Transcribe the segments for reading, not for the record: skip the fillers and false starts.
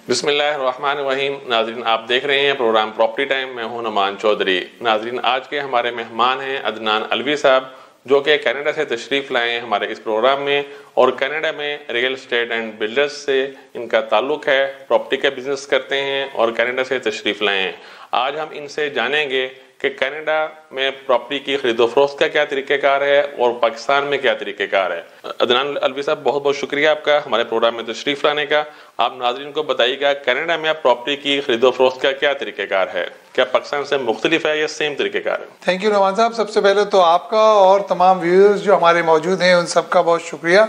बिस्मिल्लाहिर्रहमानिर्रहीम। नाज़रीन, आप देख रहे हैं प्रोग्राम प्रॉपर्टी टाइम। मैं हूं नुमान चौधरी। नाज़रीन, आज के हमारे मेहमान हैं अदनान अलवी साहब, जो कि कनाडा से तशरीफ़ लाए हैं हमारे इस प्रोग्राम में। और कनाडा में रियल एस्टेट एंड बिल्डर्स से इनका ताल्लुक़ है, प्रॉपर्टी का बिजनेस करते हैं और कनाडा से तशरीफ़ लाए हैं। आज हम इनसे जानेंगे कि कनाडा में प्रॉपर्टी की खरीदो फरोख्त का क्या तरीक़ेकार है और पाकिस्तान में क्या तरीक़ेकार है। अदनान अलवी साहब, बहुत बहुत शुक्रिया आपका हमारे प्रोग्राम में तशरीफ़ लाने का। आप नाज़रीन को बताइएगा कनाडा में प्रॉपर्टी की खरीदो फरोख्त का क्या तरीक़ेकार है, क्या पाकिस्तान से मुख्तलिफ है या सेम तरीक़ेकार है? थैंक यू नुमान साहब। सबसे पहले तो आपका और तमाम व्यूअर्स जो हमारे मौजूद हैं उन सबका बहुत शुक्रिया,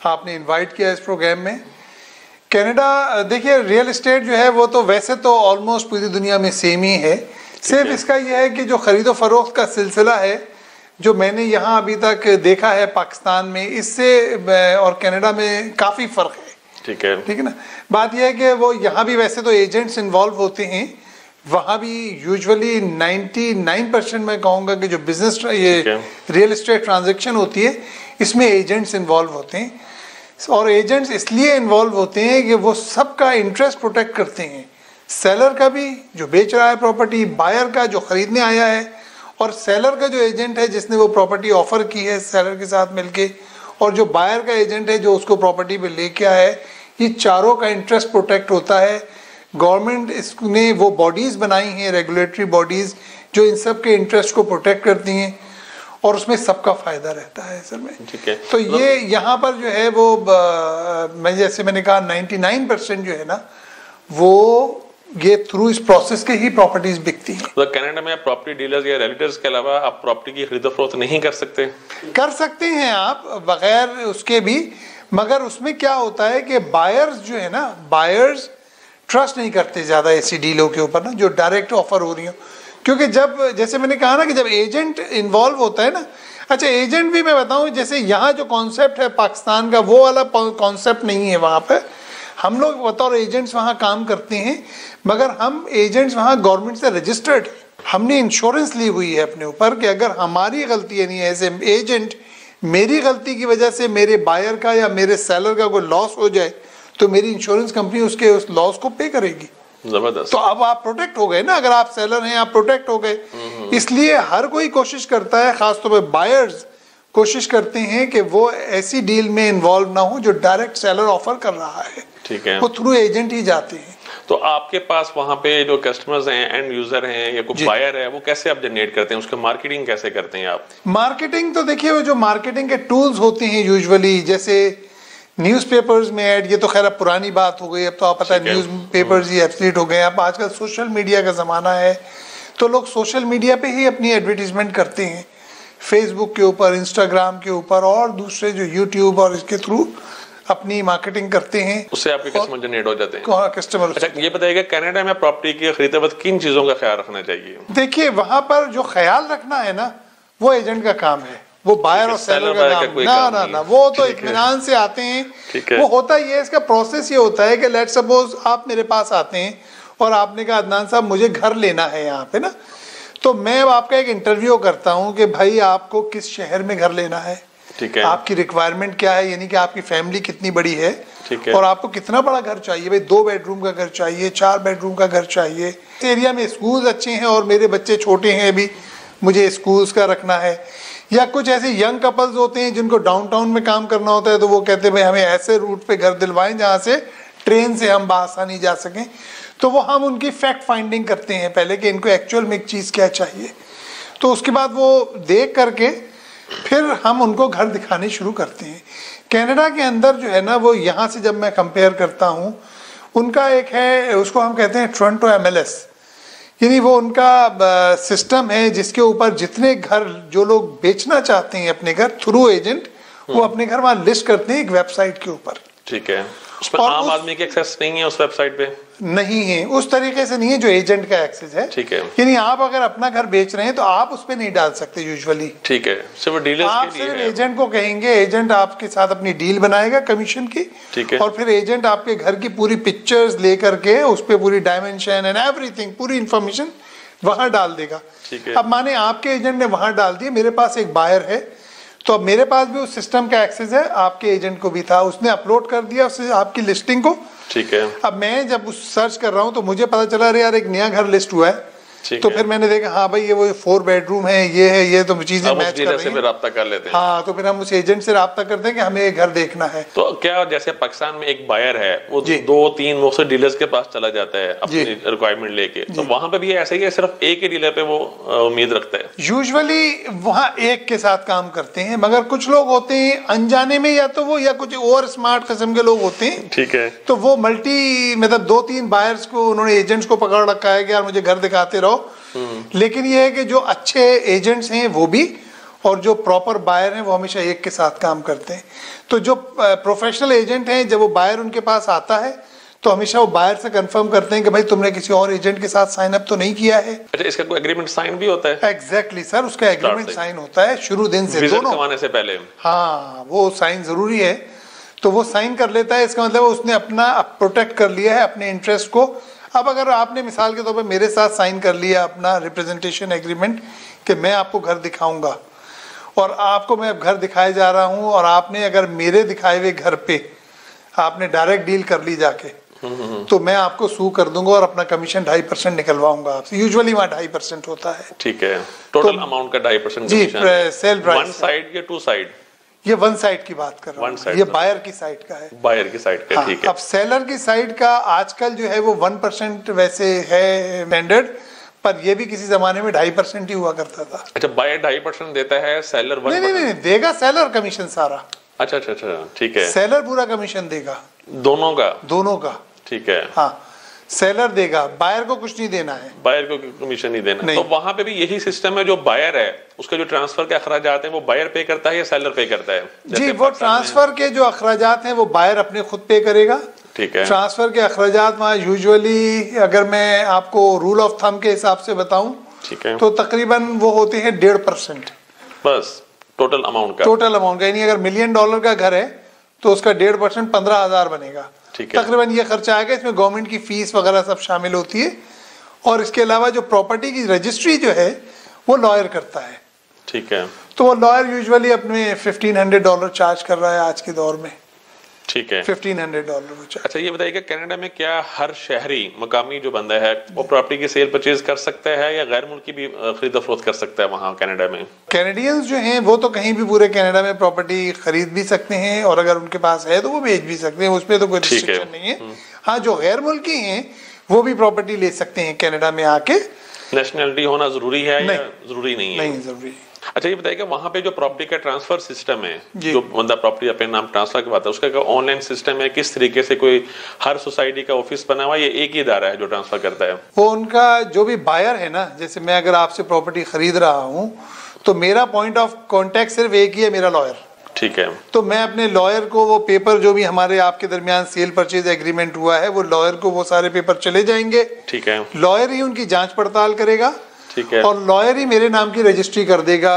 आपने इनवाइट किया इस प्रोग्राम में। कनाडा, देखिए, रियल इस्टेट जो है वो तो वैसे तो ऑलमोस्ट पूरी दुनिया में सेम ही है। सिर्फ इसका यह है कि जो खरीदो फरोख्त का सिलसिला है, जो मैंने यहाँ अभी तक देखा है पाकिस्तान में, इससे और कनाडा में काफ़ी फ़र्क है। ठीक है ना। बात यह है कि वो यहाँ भी वैसे तो एजेंट्स इन्वॉल्व होते हैं, वहाँ भी यूजुअली 99% मैं कहूँगा कि जो बिजनेस ये रियल इस्टेट ट्रांजेक्शन होती है इसमें एजेंट्स इन्वॉल्व होते हैं। और एजेंट्स इसलिए इन्वॉल्व होते हैं कि वो सबका इंटरेस्ट प्रोटेक्ट करते हैं, सेलर का भी जो बेच रहा है प्रॉपर्टी, बायर का जो खरीदने आया है, और सेलर का जो एजेंट है जिसने वो प्रॉपर्टी ऑफर की है सेलर के साथ मिलके, और जो बायर का एजेंट है जो उसको प्रॉपर्टी पे लेके आया है। ये चारों का इंटरेस्ट प्रोटेक्ट होता है। गवर्नमेंट इसने वो बॉडीज़ बनाई हैं, रेगुलेटरी बॉडीज़, जो इन सब के इंटरेस्ट को प्रोटेक्ट करती हैं और उसमें सबका फ़ायदा रहता है असल में। ठीक है। तो ये यहाँ पर जो है वो मैंने कहा 99% जो है ना वो ये थ्रू इस प्रोसेस के ही प्रॉपर्टीज बिकती हैं। तो कनाडा में प्रॉपर्टी डीलर्स या रियल्टर्स के अलावा आप प्रॉपर्टी की खरीदो फरोख्त नहीं कर सकते? कर सकते हैं आप बगैर उसके भी, मगर उसमें क्या होता है कि बायर्स जो है ना, बायर्स ट्रस्ट नहीं करते ज़्यादा ऐसी डीलों के ऊपर ना जो डायरेक्ट ऑफर हो रही हो। क्योंकि जब, जैसे मैंने कहा ना कि जब एजेंट इन्वॉल्व होता है ना, अच्छा एजेंट भी मैं बताऊँ, जैसे यहाँ जो कॉन्सेप्ट है पाकिस्तान का वो वाला कॉन्सेप्ट नहीं है वहाँ पर। हम लोग बतौर एजेंट्स वहाँ काम करते हैं, मगर हम एजेंट्स वहाँ गवर्नमेंट से रजिस्टर्ड, हमने इंश्योरेंस ली हुई है अपने ऊपर कि अगर हमारी गलती है, नहीं एज ए एजेंट, मेरी गलती की वजह से मेरे बायर का या मेरे सेलर का कोई लॉस हो जाए तो मेरी इंश्योरेंस कंपनी उसके उस लॉस को पे करेगी। जबरदस्त। तो अब आप प्रोटेक्ट हो गए ना, अगर आप सेलर हैं आप प्रोटेक्ट हो गए। इसलिए हर कोई कोशिश करता है, खासतौर पर बायर्स कोशिश करते हैं कि वो ऐसी डील में इन्वॉल्व ना हो जो डायरेक्ट सेलर ऑफर कर रहा है। ठीक है। वो थ्रू एजेंट ही जाते हैं। तो आपके पास वहाँ पे जो कस्टमर्स हैं, एंड यूजर हैं या कोई बायर है, वो कैसे आप जनरेट करते हैं, उसका मार्केटिंग कैसे करते हैं आप? मार्केटिंग तो देखिए, वो जो मार्केटिंग के टूल्स होते हैं यूजुअली, जैसे न्यूज़पेपर्स में ऐड, ये तो खैर अब पुरानी बात हो गई, अब तो आप पता है न्यूज़पेपर्स ही एब्सोल्यूट हो गए। अब आजकल सोशल मीडिया का ज़माना है, तो लोग सोशल मीडिया पे ही अपनी एडवर्टीजमेंट करते हैं, फेसबुक के ऊपर, इंस्टाग्राम के ऊपर और दूसरे जो यूट्यूब और इसके थ्रू अपनी मार्केटिंग करते हैं। उससे आपके कस्टमर जनरेट हो जाते हैं। कस्टमर। अच्छा, ये बताइएगा कनाडा में प्रॉपर्टी की खरीदते वक्त किन चीजों का ख्याल रखना चाहिए? देखिए, वहां पर जो ख्याल रखना है ना वो एजेंट का काम है, वो बायर और सेलर का काम ना, वो तो इत्मीनान से आते हैं। वो होता ही है, इसका प्रोसेस ये होता है कि लेट सपोज आप मेरे पास आते हैं और आपने कहा अदनान साहब मुझे घर लेना है यहाँ पे ना, तो मैं आपका एक इंटरव्यू करता हूँ कि भाई आपको किस शहर में घर लेना है, ठीक है, आपकी रिक्वायरमेंट क्या है, यानी कि आपकी फैमिली कितनी बड़ी है, ठीक है, और आपको कितना बड़ा घर चाहिए। भाई 2 बेडरूम का घर चाहिए, 4 बेडरूम का घर चाहिए, इस एरिया में स्कूल्स अच्छे हैं और मेरे बच्चे छोटे हैं अभी, मुझे स्कूल्स का रखना है। या कुछ ऐसे यंग कपल्स होते हैं जिनको डाउनटाउन में काम करना होता है, तो वो कहते हैं भाई हमें ऐसे रूट पे घर दिलवाएं जहाँ से ट्रेन से हम बासानी जा सकें। तो वो हम उनकी फैक्ट फाइंडिंग करते हैं पहले कि इनको एक्चुअल में एक चीज़ क्या चाहिए, तो उसके बाद वो देख करके फिर हम उनको घर दिखाने शुरू करते हैं। कनाडा के अंदर जो है ना, वो यहाँ से जब मैं कंपेयर करता हूँ, उनका एक है, उसको हम कहते हैं टोरंटो MLS, यानी वो उनका सिस्टम है जिसके ऊपर जितने घर जो लोग बेचना चाहते हैं अपने घर थ्रू एजेंट, वो अपने घर वहाँ लिस्ट करते हैं एक वेबसाइट के ऊपर। ठीक है। उसमें आम आदमी की एक्सेस नहीं है उस वेबसाइट पे? नहीं है, उस तरीके से नहीं है जो एजेंट का एक्सेस है। ठीक है। यानी आप अगर अपना घर बेच रहे हैं तो आप उस पे नहीं डाल सकते यूजुअली। ठीक है, सिर्फ डीलर्स आप के लिए सिर्फ है। एजेंट को कहेंगे, एजेंट आपके साथ अपनी डील बनाएगा कमीशन की। ठीक है। और फिर एजेंट आपके घर की पूरी पिक्चर्स लेकर के उस पे पूरी डायमेंशन एंड एवरीथिंग, पूरी इंफॉर्मेशन वहां डाल देगा। ठीक है। अब माने आपके एजेंट ने वहां डाल दिया, मेरे पास एक बायर है, तो अब मेरे पास भी उस सिस्टम का एक्सेस है, आपके एजेंट को भी था, उसने अपलोड कर दिया उससे आपकी लिस्टिंग को। ठीक है। अब मैं जब उस सर्च कर रहा हूँ तो मुझे पता चला अरे यार एक नया घर लिस्ट हुआ है, तो फिर मैंने देखा हाँ भाई ये वो 4 बेडरूम है, ये तो चीजें मैच कर रही हैं। राब्ता कर लेते हैं। हाँ, तो फिर हम उस एजेंट से राब्ता करते हैं कि हमें ये घर देखना है। तो क्या जैसे पाकिस्तान में एक बायर है, वो 2-3 बहुत से डीलर्स के पास चला जाता है अपनी रिक्वायरमेंट लेके, तो वहां पे भी ऐसे ही है, सिर्फ एक ही डीलर पे वो उम्मीद रखता है? यूजुअली वहाँ एक के साथ काम करते हैं, मगर कुछ लोग होते हैं अनजाने में, या तो वो या कुछ और स्मार्ट किस्म के लोग होते हैं। ठीक है। तो वो मल्टी मतलब 2-3 बायर्स को उन्होंने एजेंट्स को पकड़ रखा है कि यार मुझे घर दिखाते रहो। लेकिन ये है कि जो अच्छे एजेंट्स हैं वो भी, और जो प्रॉपर बायर हैं वो हमेशा एक के साथ काम करते हैं। तो जो प्रोफेशनल एजेंट हैं, जब वो बायर उनके पास आता है तो हमेशा वो बायर से कंफर्म करते हैं कि भाई तुमने किसी और एजेंट के साथ साइन अप तो नहीं किया है। अच्छा, इसका कोई एग्रीमेंट साइन भी होता है? एग्जैक्टली सर, उसका एग्रीमेंट साइन होता है शुरू दिन से, दोनों से पहले। हाँ, वो साइन जरूरी है, तो वो साइन कर लेता है। इसका मतलब उसने अपना प्रोटेक्ट कर लिया है अपने इंटरेस्ट को। अब अगर आपने मिसाल के तौर पर मेरे साथ साइन कर लिया अपना रिप्रेजेंटेशन एग्रीमेंट कि मैं आपको घर दिखाऊंगा, और आपको मैं अब घर दिखाए जा रहा हूं, और आपने अगर मेरे दिखाए हुए घर पे आपने डायरेक्ट डील कर ली जाके, तो मैं आपको सू कर दूंगा और अपना कमीशन 2.5% निकलवाऊंगा आपसे। यूजुअली वहाँ 2.5% होता है। ठीक है। टोटल अमाउंट का 2.5% जी, सेल प्राइस। वन साइड या टू साइड? ये वन साइड की बात कर रहा हूँ, ये बायर की साइड का है। बायर की साइड का, ठीक है। अब सेलर की साइड का आजकल जो है वो 1% वैसे है स्टैंडर्ड, पर ये भी किसी जमाने में 2.5% ही हुआ करता था। अच्छा, बायर 2.5% देता है, सेलर 1%? नहीं, देगा सेलर कमीशन सारा। अच्छा, ठीक है। सेलर पूरा कमीशन देगा दोनों का। ठीक है। हाँ, सेलर देगा, बायर को कुछ नहीं देना है, बायर को कमीशन नहीं देना। तो वहां पे भी यही सिस्टम है, जो बायर है उसका जो ट्रांसफर के अखराजात हैं वो बायर पे करता है या सेलर पे करता है? जी, वो ट्रांसफर के जो अखराजात हैं वो बायर अपने खुद पे करेगा। ठीक है। ट्रांसफर के अखराजात वहाँ यूजुअली अगर मैं आपको रूल ऑफ थंब के हिसाब से बताऊं, ठीक है, तो तकरीबन वो होते हैं 1.5% बस टोटल अमाउंट का। यानी अगर $1 मिलियन का घर है तो उसका 1.5% 15,000 बनेगा। तकरीबन ये खर्चा आएगा। इसमें गवर्नमेंट की फीस वगैरह सब शामिल होती है, और इसके अलावा जो प्रॉपर्टी की रजिस्ट्री जो है वो लॉयर करता है। ठीक है। तो वो लॉयर यूजुअली अपने $1,500 चार्ज कर रहा है आज के दौर में। ठीक है, $1,500। अच्छा, ये बताइए कि कनाडा में क्या हर शहरी मकामी जो बंदा है वो प्रॉपर्टी की सेल परचेज कर सकता है, या गैर मुल्की भी खरीद फरोख्त कर सकता है वहाँ कनाडा में? कैनेडियंस जो हैं वो तो कहीं भी पूरे कनाडा में प्रॉपर्टी खरीद भी सकते हैं, और अगर उनके पास है तो वो बेच भी सकते हैं, उसमें तो कोई रिस्ट्रिक्शन नहीं है। हाँ, जो गैर मुल्की हैं वो भी प्रॉपर्टी ले सकते हैं कनाडा में आके। नेशनलिटी होना जरूरी है या जरूरी नहीं है? नहीं जरूरी। अच्छा, ये बताइए कि वहाँ पे जो प्रॉपर्टी का ट्रांसफर सिस्टम है, जो बंदा प्रॉपर्टी अपने नाम ट्रांसफर करवाता है, उसका ऑनलाइन सिस्टम है? किस तरीके से कोई हर सोसाइटी का ऑफिस बना हुआ है, ये एक ही इदारा है जो ट्रांसफर करता है? वो उनका जो भी बायर है ना, जैसे मैं अगर आपसे प्रॉपर्टी खरीद रहा हूँ तो मेरा पॉइंट ऑफ कॉन्टेक्ट सिर्फ एक ही है, मेरा लॉयर। ठीक है। तो मैं अपने लॉयर को वो पेपर जो भी हमारे आपके दरमियान सेल परचेज एग्रीमेंट हुआ है, वो लॉयर को वो सारे पेपर चले जाएंगे। ठीक है। लॉयर ही उनकी जांच पड़ताल करेगा। ठीक है। और लॉयर ही मेरे नाम की रजिस्ट्री कर देगा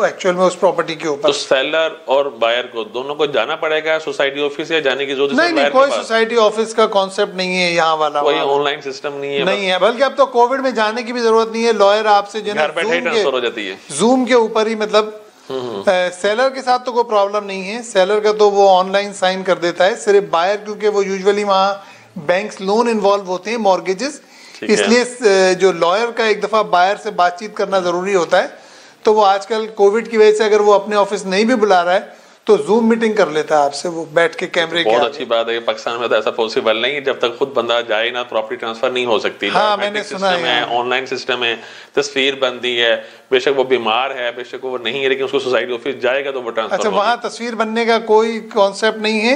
एक्चुअल में उस प्रॉपर्टी के ऊपर। तो सेलर और बायर को दोनों को जाना पड़ेगा सोसाइटी ऑफिस, या जाने की जरूरत नहीं? कोई सोसाइटी ऑफिस का कॉन्सेप्ट नहीं है यहाँ वाला। कोई ऑनलाइन सिस्टम नहीं है, बल्कि अब तो कोविड में जाने की भी जरूरत नहीं है। लॉयर आपसे जो घर बैठे ट्रांसफर हो जाती है, जूम के ऊपर ही। मतलब सेलर के साथ तो कोई प्रॉब्लम नहीं है, सेलर का तो वो ऑनलाइन साइन कर देता है। सिर्फ बायर, क्योंकि वो यूजुअली वहाँ बैंक्स लोन इन्वॉल्व होते हैं, मॉर्गेजेस, इसलिए जो लॉयर का एक दफा बायर से बातचीत करना जरूरी होता है। तो वो आजकल कोविड की वजह से अगर वो अपने ऑफिस नहीं भी बुला रहा है तो जूम मीटिंग कर लेता है आपसे, वो बैठ के कैमरे के। बहुत अच्छी बात है। पाकिस्तान में तो ऐसा पॉसिबल नहीं है, जब तक खुद बंदा जाए ना प्रॉपर्टी ट्रांसफर नहीं हो सकती। हाँ, मैंने सुना है। ऑनलाइन सिस्टम है, तस्वीर बनती है, बेशक वो बीमार है, बेशक वो नहीं है, लेकिन उसको सोसाइटी ऑफिस जाएगा तो वो ट्रांसफर। अच्छा, वहाँ तस्वीर बनने का कोई कॉन्सेप्ट नहीं है,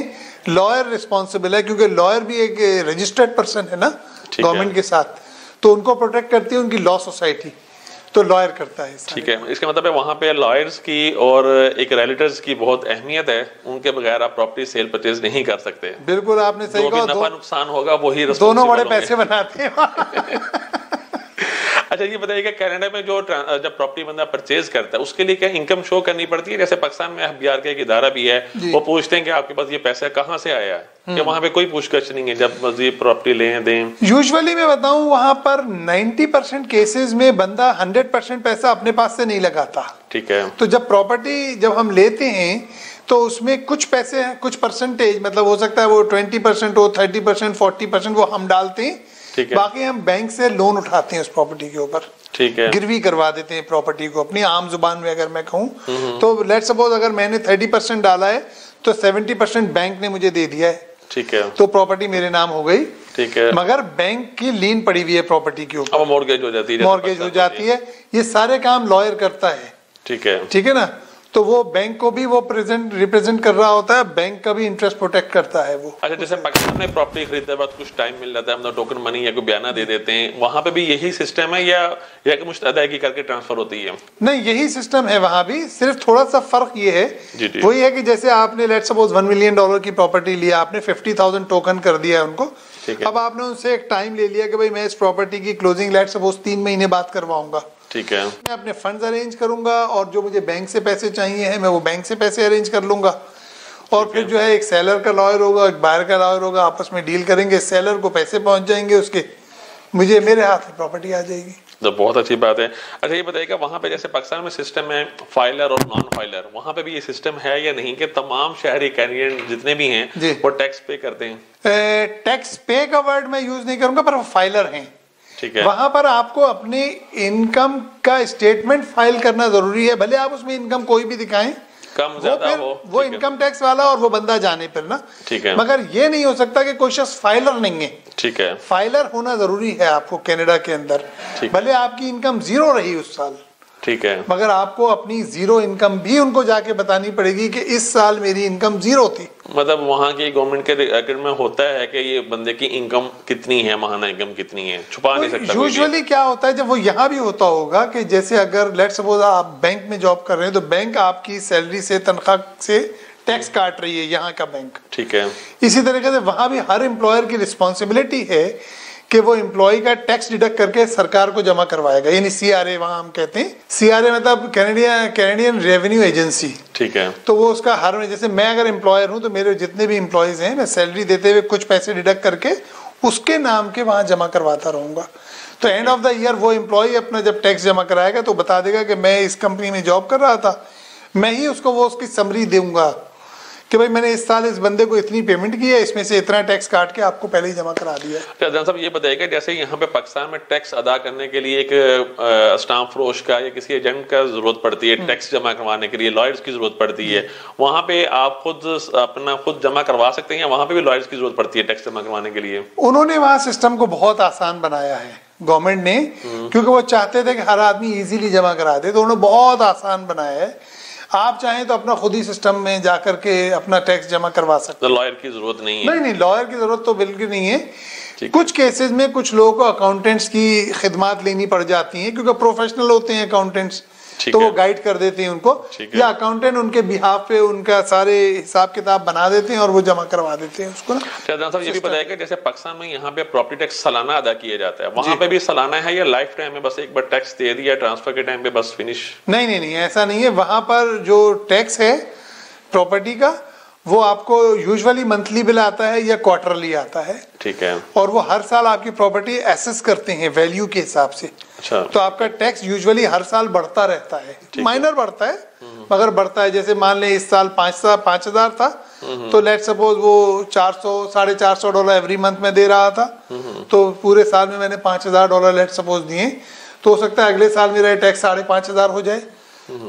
लॉयर रिस्पॉन्सिबल है, क्योंकि लॉयर भी एक रजिस्टर्ड पर्सन है ना गवर्नमेंट के साथ, तो उनको प्रोटेक्ट करती है उनकी लॉ सोसाइटी, तो लॉयर करता है। ठीक है, इसका मतलब है वहाँ पे लॉयर्स की और एक रिलेटिव्स की बहुत अहमियत है, उनके बगैर आप प्रॉपर्टी सेल परचेज नहीं कर सकते। बिल्कुल, आपने सही कहा। नफा नुकसान होगा वही दोनों बड़े पैसे बनाते हैं। अच्छा, ये बताइए कि कनाडा में जो जब प्रॉपर्टी बंदा परचेज करता है उसके लिए क्या इनकम शो करनी पड़ती है? जैसे पाकिस्तान में एफबीआर का एक इदारा भी है, वो पूछते हैं कि आपके पास ये पैसा कहाँ से आया है, या वहाँ पे कोई पूछताछ नहीं है जब ये प्रॉपर्टी लें दें? यूजुअली मैं बताऊं, वहाँ पर 90% केसेस में बंदा 100% पैसा अपने पास से नहीं लगाता। ठीक है। तो जब प्रॉपर्टी जब हम लेते हैं तो उसमें कुछ पैसे हैं, कुछ परसेंटेज, मतलब हो सकता है वो 20% हो, 30%, 40% वो हम डालते हैं। ठीक है। बाकी हम बैंक से लोन उठाते हैं उस प्रॉपर्टी के ऊपर, ठीक है, गिरवी करवा देते हैं प्रॉपर्टी को। अपनी आम जुबान में अगर मैं कहूँ तो लेट सपोज अगर मैंने 30% डाला है तो 70% बैंक ने मुझे दे दिया है, ठीक है, तो प्रॉपर्टी मेरे नाम हो गई। ठीक है। मगर बैंक की लीन पड़ी हुई है प्रॉपर्टी के ऊपर, अब मॉर्गेज हो जाती है, मॉर्गेज हो जाती है। ये सारे काम लॉयर करता है, ठीक है, ठीक है ना। तो वो बैंक को भी वो रिप्रेजेंट कर रहा होता है, बैंक का भी इंटरेस्ट प्रोटेक्ट करता है वो। अच्छा, जैसे पाकिस्तान में प्रॉपर्टी खरीदते बाद कुछ टाइम मिल जाता है, हम लोग टोकन मनी या कोई बयाना दे देते हैं, वहां पे भी यही सिस्टम है या कि मुश्त अदायगी करके ट्रांसफर होती है? नहीं, यही सिस्टम है वहां भी, सिर्फ थोड़ा सा फर्क ये है, जी जी। वही है कि जैसे आपने लेट सपोज $1 मिलियन की प्रॉपर्टी लिया, आपने 50,000 टोकन कर दिया है उनको। अब आपने उनसे एक टाइम ले लिया कि भाई मैं इस प्रॉपर्टी की क्लोजिंग लेट सपोज 3 महीने बाद करवाऊंगा, ठीक है। मैं अपने फंड्स अरेंज करूंगा और जो मुझे बैंक से पैसे चाहिए हैं मैं वो बैंक से पैसे अरेंज कर लूंगा। और फिर जो है एक सेलर का लॉयर होगा, एक बायर का लॉयर होगा, आपस में डील करेंगे, सेलर को पैसे पहुंच जाएंगे उसके, मुझे मेरे हाथ में प्रॉपर्टी आ जाएगी। तो बहुत अच्छी बात है। अच्छा, ये बताइएगा वहाँ पे जैसे पाकिस्तान में सिस्टम है फाइलर और नॉन फाइलर, वहाँ पे भी ये सिस्टम है या नहीं कि तमाम शहरी कैनेडियन जितने भी हैं वो टैक्स पे करते हैं? टैक्स पे का वर्ड मैं यूज नहीं करूंगा, पर वो फाइलर हैं, ठीक है। वहां पर आपको अपनी इनकम का स्टेटमेंट फाइल करना जरूरी है, भले आप उसमें इनकम कोई भी दिखाएं, कम ज्यादा हो, वो इनकम टैक्स वाला और वो बंदा जाने पर ना, ठीक है। मगर ये नहीं हो सकता कि कोई शख्स फाइलर नहीं है, ठीक है। फाइलर होना जरूरी है आपको कनाडा के अंदर, भले आपकी इनकम 0 रही उस साल, ठीक है, मगर आपको अपनी 0 इनकम भी उनको जाके बतानी पड़ेगी कि इस साल मेरी इनकम 0 थी। मतलब वहाँ की गवर्नमेंट के रिकॉर्ड में होता है कि ये बंदे की इनकम कितनी है, माहाना इनकम कितनी है, छुपा नहीं सकता। यूजुअली क्या होता है, जब वो यहाँ भी होता होगा कि जैसे अगर लेट सपोज आप बैंक में जॉब कर रहे हैं तो बैंक आपकी सैलरी से, तनख्वाह से टैक्स काट रही है यहाँ का बैंक, ठीक है। इसी तरीके से वहां भी हर एम्प्लॉयर की रिस्पॉन्सिबिलिटी है कि वो एम्प्लॉय का टैक्स डिडक्ट करके सरकार को जमा करवाएगा, यानी CRA वहां हम कहते हैं। CRA मतलब कैनेडियन रेवेन्यू एजेंसी, ठीक है। तो वो उसका हर में, जैसे मैं अगर एम्प्लॉयर हूं तो मेरे जितने भी एम्प्लॉयज हैं मैं सैलरी देते हुए कुछ पैसे डिडक्ट करके उसके नाम के वहां जमा करवाता रहूंगा। तो एंड ऑफ द ईयर वो एम्प्लॉय अपना जब टैक्स जमा कराएगा तो बता देगा कि मैं इस कंपनी में जॉब कर रहा था, मैं ही उसको वो उसकी समरी दूंगा कि भाई मैंने इस साल इस बंदे को इतनी पेमेंट की है, इसमें से इतना टैक्स काट के आपको पहले ही जमा करा दिया है। अदनान साहब, ये बताइएगा जैसे यहाँ पे पाकिस्तान में टैक्स अदा करने के लिए एक स्टाम्प फरोश का या किसी एजेंट का जरूरत पड़ती है, टैक्स जमा करवाने के लिए लॉयर्स की जरूरत पड़ती है, वहाँ पे आप खुद जमा करवा सकते हैं या वहाँ पे भी लॉयर्स की जरूरत पड़ती है टैक्स जमा करवाने के लिए? उन्होंने वहाँ सिस्टम को बहुत आसान बनाया है गवर्नमेंट ने, क्योंकि वो चाहते थे कि हर आदमी इजीली जमा करा दे, तो उन्होंने बहुत आसान बनाया है। आप चाहें तो अपना खुद ही सिस्टम में जाकर के अपना टैक्स जमा करवा सकते हैं, तो लॉयर की जरूरत नहीं है? नहीं, लॉयर की जरूरत तो बिल्कुल नहीं है। कुछ केसेस में कुछ लोगों को अकाउंटेंट्स की खिदमत लेनी पड़ जाती है, क्योंकि प्रोफेशनल होते हैं अकाउंटेंट्स, तो वो गाइड कर देते हैं उनको, या अकाउंटेंट उनके बिहाफ पे उनका सारे हिसाब किताब बना देते हैं और वो जमा करवा देते हैं उसको ना। साहब, ये भी बताइएगा जैसे पाकिस्तान में यहाँ पे प्रॉपर्टी टैक्स सालाना अदा किया जाता है, वहाँ पे भी सालाना है या लाइफ टाइम में बस एक बार टैक्स दे दिया ट्रांसफर के टाइम पे बस फिनिश? नहीं, ऐसा नहीं है। वहां पर जो टैक्स है प्रॉपर्टी का वो आपको यूजुअली मंथली बिल आता है या क्वार्टरली आता है, ठीक है, और वो हर साल आपकी प्रॉपर्टी एसेस करते हैं वैल्यू के हिसाब से। अच्छा। तो आपका टैक्स यूजुअली हर साल बढ़ता रहता है, माइनर बढ़ता है मगर बढ़ता है। जैसे मान ले इस साल 5,000 था, तो लेट सपोज वो $400-450 एवरी मंथ में दे रहा था, तो पूरे साल में मैंने $5,000 लेट सपोज दिए, तो हो सकता है अगले साल मेरा टैक्स 5,500 हो जाए।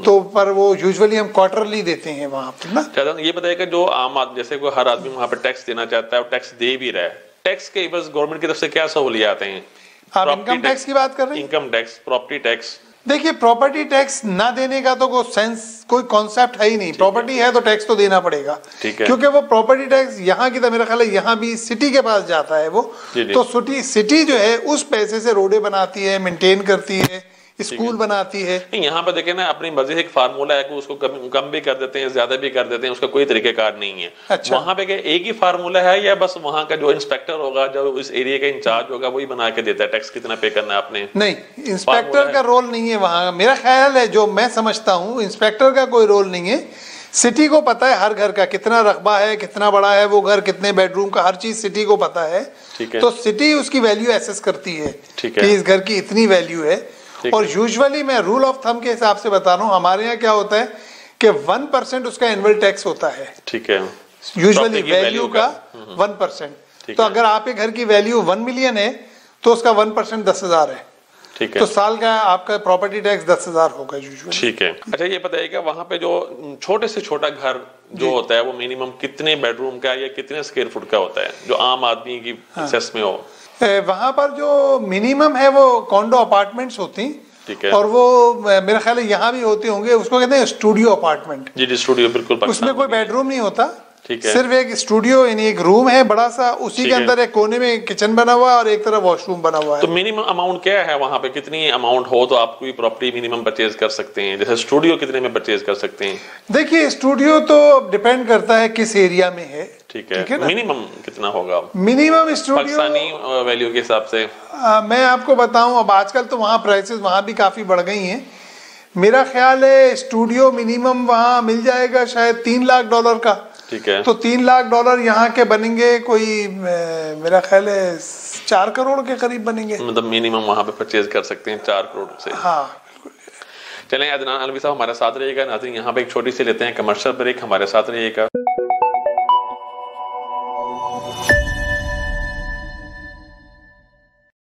तो पर वो यूजुअली हम क्वार्टरली देते हैं वहां पर ना। ये बताइए कि जो आम आदमी, जैसे कोई हर आदमी वहां पर टैक्स देना चाहता है और टैक्स दे भी रहा है, टैक्स के बस गवर्नमेंट की तरफ से क्या सहूलियात हैं? आप इनकम टैक्स की बात कर रहे हैं? Income tax, property tax. देखिए, प्रॉपर्टी टैक्स ना देने का तो कोई सेंस, कोई कॉन्सेप्ट है ही नहीं। प्रॉपर्टी है तो टैक्स तो देना पड़ेगा, क्योंकि वो प्रॉपर्टी टैक्स यहाँ की, तो मेरा ख्याल है यहाँ भी सिटी के पास जाता है वो, तो सिटी जो है उस पैसे से रोडें बनाती है, मेंटेन करती है, स्कूल बनाती है। यहाँ पर देखे ना, अपनी मर्जी से एक फार्मूला है कि उसको कम भी कर देते हैं, ज्यादा भी कर देते हैं, उसका कोई तरीकेकार नहीं है। अच्छा। वहाँ पे क्या एक ही फार्मूला है या बस वहाँ का जो इंस्पेक्टर होगा, जो इस एरिया का इंचार्ज होगा, वही बना के देता है टैक्स कितना पे करना है आपने? नहीं, इंस्पेक्टर का रोल नहीं है वहाँ, मेरा ख्याल है, जो मैं समझता हूँ इंस्पेक्टर का कोई रोल नहीं है। सिटी को पता है हर घर का कितना रकबा है, कितना बड़ा है वो घर, कितने बेडरूम का, हर चीज सिटी को पता है। तो सिटी उसकी वैल्यू एसेस करती है कि इस घर की इतनी वैल्यू है, और यूजुअली मैं रूल ऑफ थंब के हिसाब से बता रहा हूँ, हमारे यहाँ क्या होता है कि 1% उसका एनुअल टैक्स होता है, ठीक है, यूजुअली वैल्यू का 1%। तो अगर आपके घर की वैल्यू 1 मिलियन है तो उसका 1% 10,000 है, ठीक है। तो साल का आपका प्रॉपर्टी टैक्स 10,000 होगा यूजुअली। ठीक है। अच्छा ये बताइएगा वहाँ पे जो छोटे से छोटा घर जो होता है वो मिनिमम कितने बेडरूम का या कितने स्क्वायर फुट का होता है जो आम आदमी की एक्सेस में हो? वहाँ पर जो मिनिमम है वो कॉन्डो अपार्टमेंट्स होती, ठीक है, और वो मेरा ख्याल है यहाँ भी होते होंगे, उसको कहते हैं स्टूडियो अपार्टमेंट। जी स्टूडियो, बिल्कुल। उसमें कोई बेडरूम नहीं होता, ठीक है, सिर्फ एक स्टूडियो यानी एक रूम है बड़ा सा, उसी के अंदर एक कोने में किचन बना हुआ है और एक तरफ वॉशरूम बना हुआ है। तो मिनिमम अमाउंट क्या है वहाँ पे, कितनी अमाउंट हो तो आप कोई प्रॉपर्टी मिनिमम परचेज कर सकते हैं? जैसे स्टूडियो कितने में परचेज कर सकते हैं? देखिए स्टूडियो तो डिपेंड करता है किस एरिया में है, ठीक है, मिनिमम कितना होगा मिनिमम स्टूडियो पाकिस्तानी वैल्यू के हिसाब से? मैं आपको बताऊं, अब आजकल तो वहाँ प्राइसेस वहाँ भी काफी बढ़ गई हैं, मेरा ख्याल है स्टूडियो मिनिमम वहाँ मिल जाएगा शायद $3 लाख का, ठीक है। तो $3 लाख यहाँ के बनेंगे कोई मेरा ख्याल है 4 करोड़ के करीब बनेंगे, मतलब मिनिमम वहाँ पे परचेज कर सकते हैं 4 करोड़ से। हाँ। चलें, अदनान अलवी साहब हमारे साथ रहिएगा। नाज़रीन यहाँ पे एक छोटी सी लेते हैं कमर्शियल ब्रेक, हमारे साथ रहिएगा।